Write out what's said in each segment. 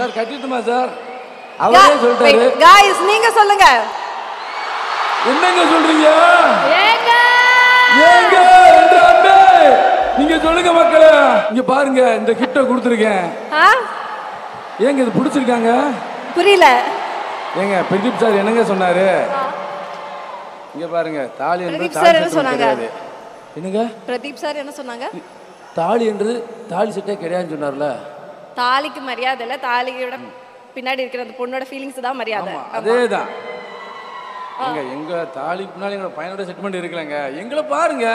Sir கட்டிட்டுமா sir? அவரே சொல்லிட்டாரு. Guys நீங்க சொல்லுங்க. என்னங்க சொல்றீங்க? ஏங்க ஏங்க என்றாமே நீங்க சொல்லுங்க மக்களே. இங்க பாருங்க இந்த கிஃப்ட் கொடுத்திருக்கேன். ஏங்க இது பிடிச்சிருக்காங்க? புரியல. ஏங்க பிரதீப் சார் என்னங்க சொன்னாரு? இங்க பாருங்க தாலி என்று தாலி செட்டே கிடையாது. என்னங்க? பிரதீப் சார் என்ன சொன்னாங்க? தாலி என்று தாலி செட்டே கிடையாதுன்னு சொன்னார்ல. தாலிக்கு மரியாதை இல்ல, தாலியோட பின்னாடி இருக்கிற அந்த பொண்ணோட ஃபீலிங்ஸ் தான் மரியாதை. அதேதான். எங்க தாலி பின்னாடி எங்க பையனோட செட்மெண்ட் இருக்கலங்க. எங்களை பாருங்க.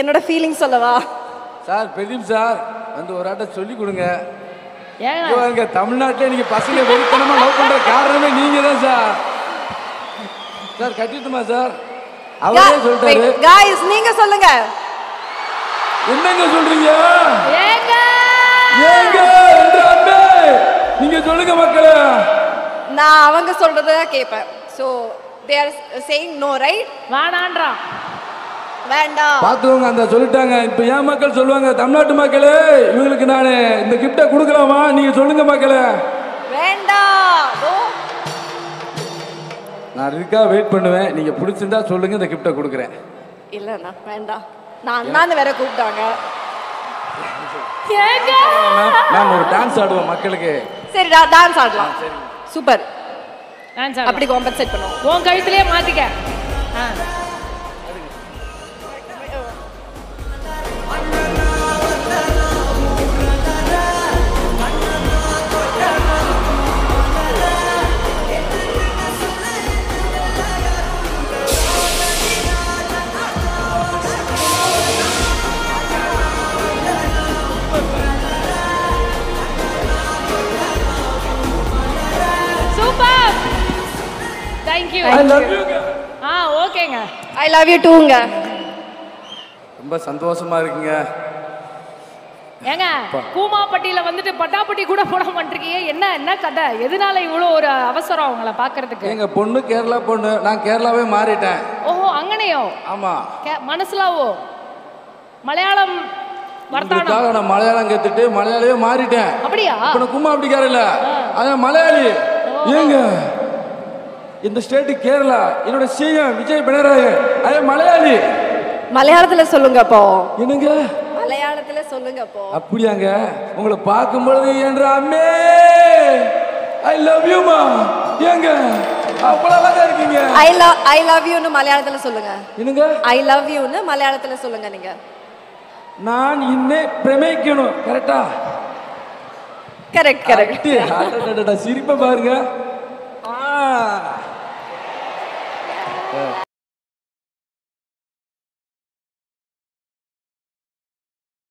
என்னோட ஃபீலிங்ஸ் சொல்லவா? சார் பிரதீப் சார் வந்து ஒரு ஆட்ட சொல்லி கொடுங்க. ஏங்க தமிழ்நாட்டிலே நீங்க பசங்க வெறித்தனமா லவ் பண்ற காரணமே நீங்க தான் சார். Sir கட்டிட்டுமா sir? அவரே சொல்லிட்டாரு. गाइस நீங்க சொல்லுங்க. என்னங்க சொல்றீங்க? ஏங்க ஏங்க என்றாமே நீங்க சொல்லுங்க மக்களே. நான் அவங்க சொல்றத கேட்பேன். So they are saying no, right? வேணான்றா. வேண்டாம். பாத்துவங்க அந்த சொல்லிட்டாங்க. இப்ப ஏன் மக்கள் சொல்லுவாங்க தமிழ்நாட்டு மக்களே இவங்களுக்கு நானு இந்த கிஃப்ட கொடுக்கலாமா? நீங்க சொல்லுங்க மக்களே. வேண்டாம். நான் இதுக்காக வெயிட் பண்ணுவேன். நீங்க பிடிச்சிருந்தா சொல்லுங்க இந்த கிஃப்ட கொடுக்குறேன். இல்லண்ணா வேண்டாம். நான் தான் வேற கூப்பிட்டாங்க. ஏங்க நான் ஒரு டான்ஸ் ஆடுவோம் மக்களுக்கு. சரிடா டான்ஸ் ஆடலாம். சூப்பர். டான்ஸ் அப்படி காம்பன்சேட் பண்ணுவோம். உன் கழுத்திலே மாத்திக்க. Super. Thank you. I love you. ஓகேங்க. I love you tooங்க. ரொம்ப சந்தோஷமா இருக்குங்க. ஏங்க கூமாப்பட்டியில வந்துட்டு பட்டாப்பட்டி கூட போட மாட்டீங்க. என்ன கதை? எதனால இவ்வளோ ஒரு அவசரம் அவங்கள பாக்குறதுக்கு? எங்க பொண்ணு கேரளா பொண்ணு. நான் கேரளாவே மாறிட்டேன். ஓஹோ அங்கனையோ? ஆமா. மனசுலாவோ மலையாளம் வர்த்தானம். நான் மலையாளம் கத்துட்டு மலையாளியே மாறிட்டேன். அப்படியா? இப்ப நான் கும்மா அப்படிக்கார இல்ல, அதான் மலையாளி. ஏங்க இந்த ஸ்டேட் கேரளா. என்னோட சிஎம் விஜய் பினராயி அதே மலையாளி. மலையாளத்துல சொல்லுங்க அப்போ. என்னங்க மலையாளத்துல சொல்லுங்க அப்போ. அப்படியாங்க? உங்களை பார்க்கும் பொழுது என்ற அம்மே ஐ லவ் யூ மா. ஏங்க அவ்வளவு அழகா இருக்கீங்க. I love you னு மலையாளத்துல சொல்லுங்க. என்னங்க? I love you னு மலையாளத்துல சொல்லுங்க நீங்க. நான் இன்னே பிரேமிக்கணும். கரெக்டா? கரெக்ட். சிரிப்பை பாருங்க.